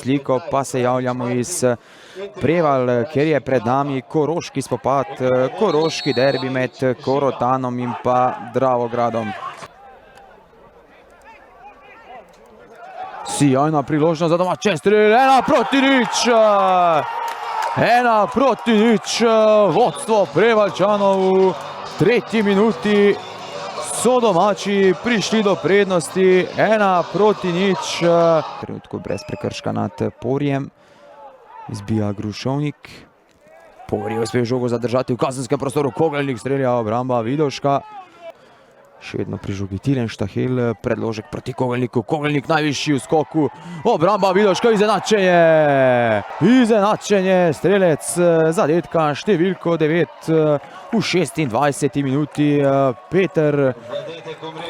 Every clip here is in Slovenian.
Sliko pa se javljamo iz Prevalj, kjer je pred nami koroški spopad, koroški derbi med Korotanom in pa Dravogradom. Sijajna priložnost za domače strel, 1-0! 1-0, vodstvo Prevaljčanov v tretji minuti. So domači prišli do prednosti, 1-0. Trenutku brez prekrška nad Porjem. Izbija Grušovnik. Porje uspije žogo zadržati v kazenskem prostoru, Kogelnik strelja, obramba Vidoška. Še vedno pri žogi Tilen Štahel, predložek proti Kogelniku, Kogelnik najvišji v skoku, obramba Vidoška, izenačenje! Izenačenje, strelec zadetka številko 9 v 26. minuti, Peter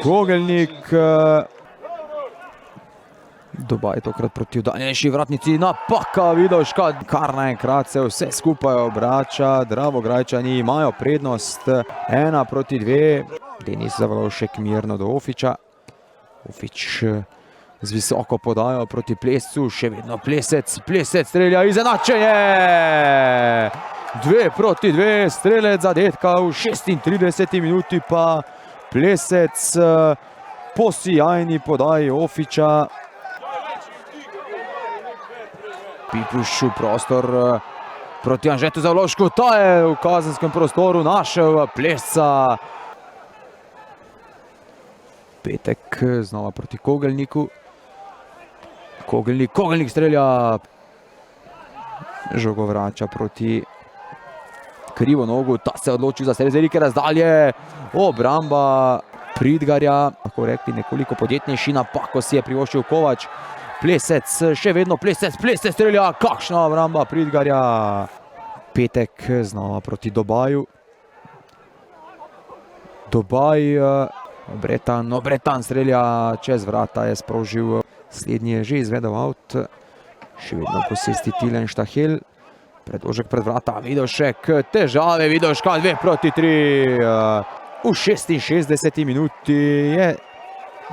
Kogelnik. Dobaj tokrat proti oddaljenejši vratnici, napaka Vidoška, kar naenkrat se vse skupaj obrača, Dravograjčani imajo prednost 1-2. Denis Zavlovšek mirno do Ofiča. Ofič z visoko podajo proti Plescu, še vedno Plesec, Plesec strelja, izenačenje! 2-2, strelec zadetka v 36. minuti pa Plesec po sijajni podaji Ofiča. Pipuš v prostor proti Anžetu Zavlovšku, ta je v kazenskem prostoru našel Plesca. Petek znova proti Kogelniku. Kogelnik strelja. Žogo vrača proti Krivonogu, ta se odloči za strel z velike razdalje. Obramba Pridgarja, lahko rekli nekoliko podjetnejši, napako si je privoščil Kovač. Plesec, še vedno Plesec strelja, kakšna obramba Pridgarja. Petek znova proti Dobaju. Dobaj, Bretan strelja čez vrata, je sprožil, slednji je že izvedel out. Še vedno posesti Tilen Štahel, predložek pred vrata, Vidošek, težave Vidoška, 2-3. V 66. minuti je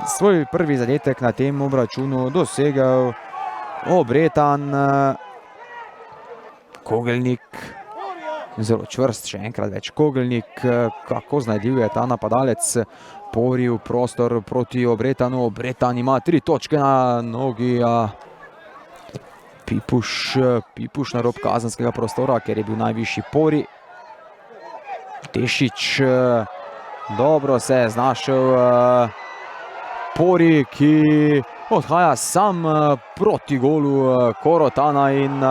svoj prvi zadetek na tem obračunu dosegel Bretan. Kogelnik, zelo čvrst, še enkrat več Kogelnik, kako znajdljiv je ta napadalec. Porji v prostor proti Bretanu, Bretan ima 3 točke na nogi. Pipuš na rob kazenskega prostora, ker je bil najvišji Porji. Tešič, dobro se je znašel Porji, ki odhaja sam proti golu Korotana in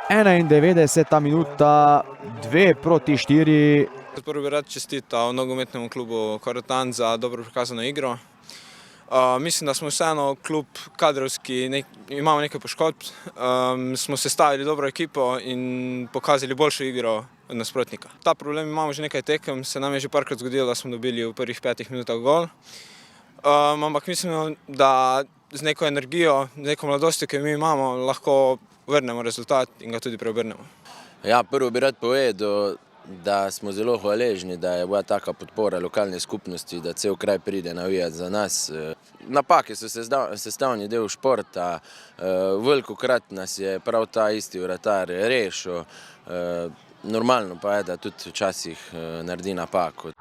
91. minuta, 2-4. Prvo bi rad čestital nogometnemu klubu Korotan za dobro prikazano igro. Mislim, da smo vseeno klub kadrovski, imamo nekaj poškodb, smo sestavili dobro ekipo in pokazali boljšo igro od nasprotnika. Ta problem imamo že nekaj tekem, se nam je že parkrat zgodilo, da smo dobili v prvih 5 minutah gol. Ampak mislim, da z neko energijo, z neko mladostjo, ki mi imamo, lahko vrnemo rezultat in ga tudi preobrnemo. Ja, prvo bi rad povedal, da smo zelo hvaležni, da je bila taka podpora lokalne skupnosti, da cel kraj pride navijati za nas. Napake so sestavni del športa, velikokrat nas je prav ta isti vratar rešil. Normalno pa je, da tudi včasih naredi napako.